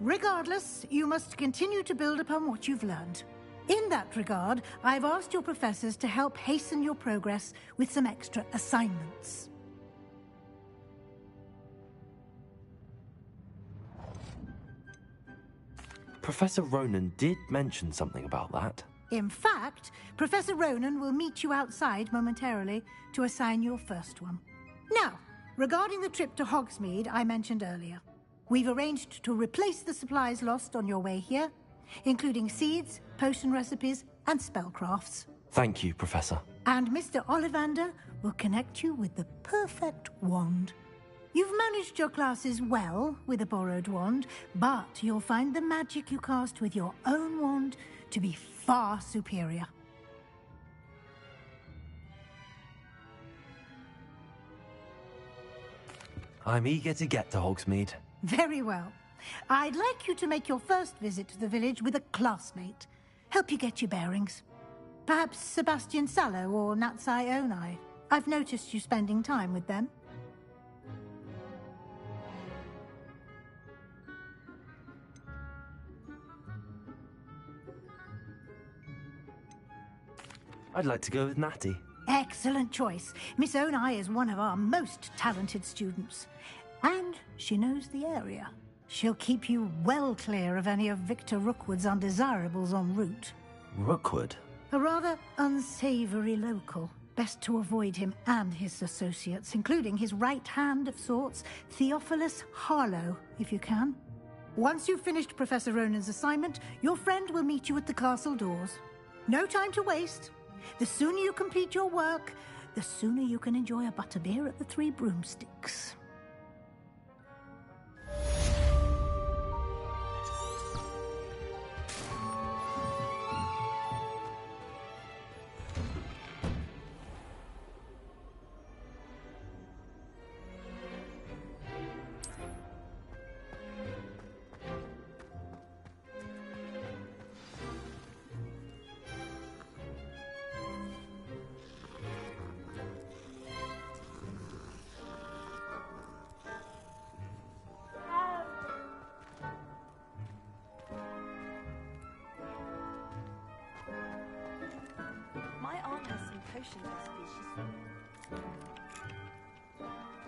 Regardless, you must continue to build upon what you've learned. In that regard, I've asked your professors to help hasten your progress with some extra assignments. Professor Ronan did mention something about that. In fact, Professor Ronan will meet you outside momentarily to assign your first one. Now, regarding the trip to Hogsmeade I mentioned earlier, we've arranged to replace the supplies lost on your way here, including seeds, potion recipes, and spellcrafts. Thank you, Professor. And Mr. Ollivander will connect you with the perfect wand. You've managed your classes well with a borrowed wand, but you'll find the magic you cast with your own wand to be far superior. I'm eager to get to Hogsmeade. Very well. I'd like you to make your first visit to the village with a classmate. Help you get your bearings. Perhaps Sebastian Sallow or Natsai Onai. I've noticed you spending time with them. I'd like to go with Natty. Excellent choice. Miss Onai is one of our most talented students. And she knows the area. She'll keep you well clear of any of Victor Rookwood's undesirables en route. Rookwood? A rather unsavory local. Best to avoid him and his associates, including his right hand of sorts, Theophilus Harlow, if you can. Once you've finished Professor Ronan's assignment, your friend will meet you at the castle doors. No time to waste. The sooner you complete your work, the sooner you can enjoy a butterbeer at the Three Broomsticks.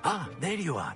Ah, there you are.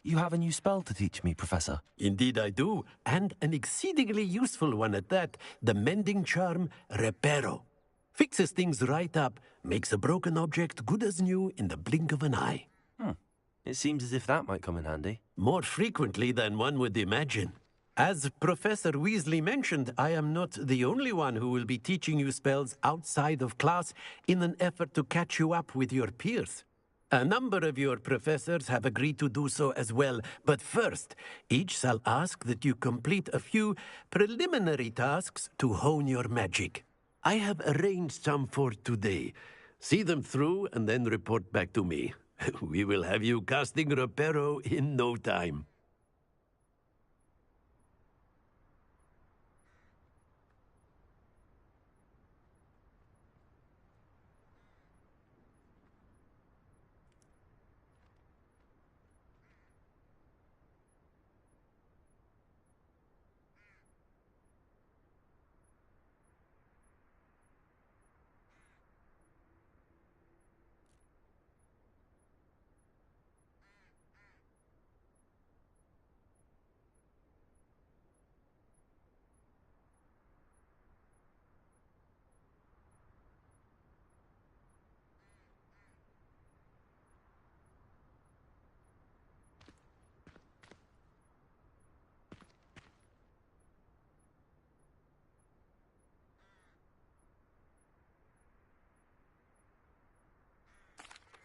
you have a new spell to teach me, Professor. Indeed I do, and an exceedingly useful one at that. The mending charm, Reparo. Fixes things right up, makes a broken object good as new in the blink of an eye. It seems as if that might come in handy. More frequently than one would imagine. As Professor Weasley mentioned, I am not the only one who will be teaching you spells outside of class in an effort to catch you up with your peers. A number of your professors have agreed to do so as well, but first, each shall ask that you complete a few preliminary tasks to hone your magic. I have arranged some for today. See them through and then report back to me. We will have you casting Reparo in no time.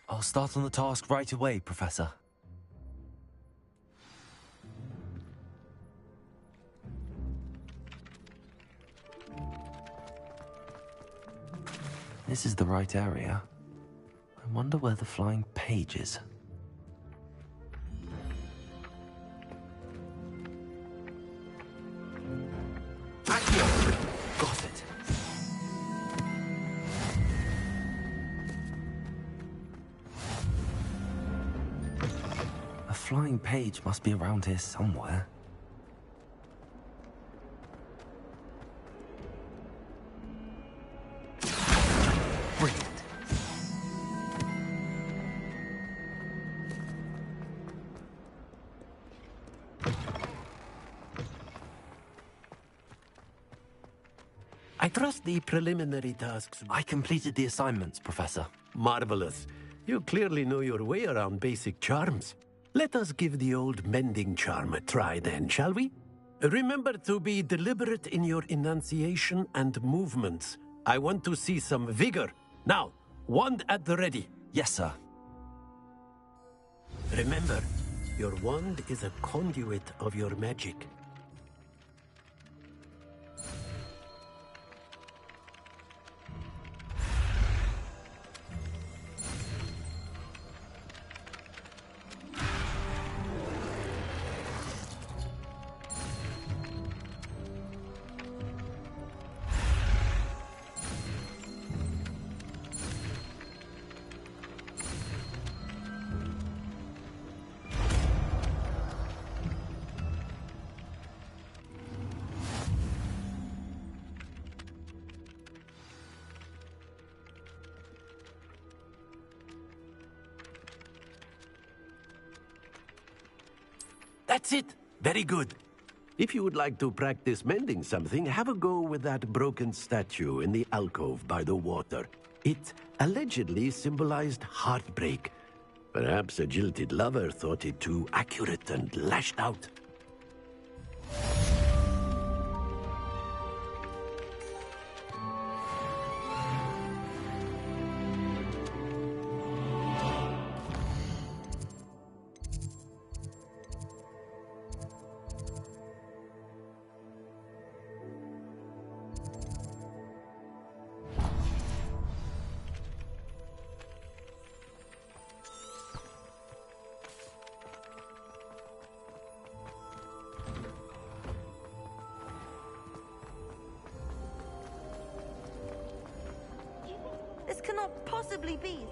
I'll start on the task right away, Professor. This is the right area. I wonder where the flying page is. Got it. A flying page must be around here somewhere. Brilliant. I trust the preliminary tasks. I completed the assignments, Professor. Marvelous. You clearly know your way around basic charms. Let us give the old mending charm a try then, shall we? Remember to be deliberate in your enunciation and movements. I want to see some vigor. Now, wand at the ready. Yes, sir. Remember, your wand is a conduit of your magic. That's it. Very good. If you would like to practice mending something, have a go with that broken statue in the alcove by the water. It allegedly symbolized heartbreak. Perhaps a jilted lover thought it too accurate and lashed out. This cannot possibly be.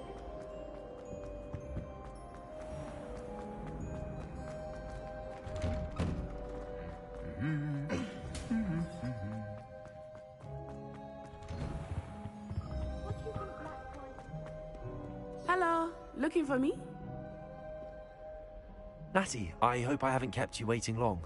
Hello, looking for me? Natty, I hope I haven't kept you waiting long.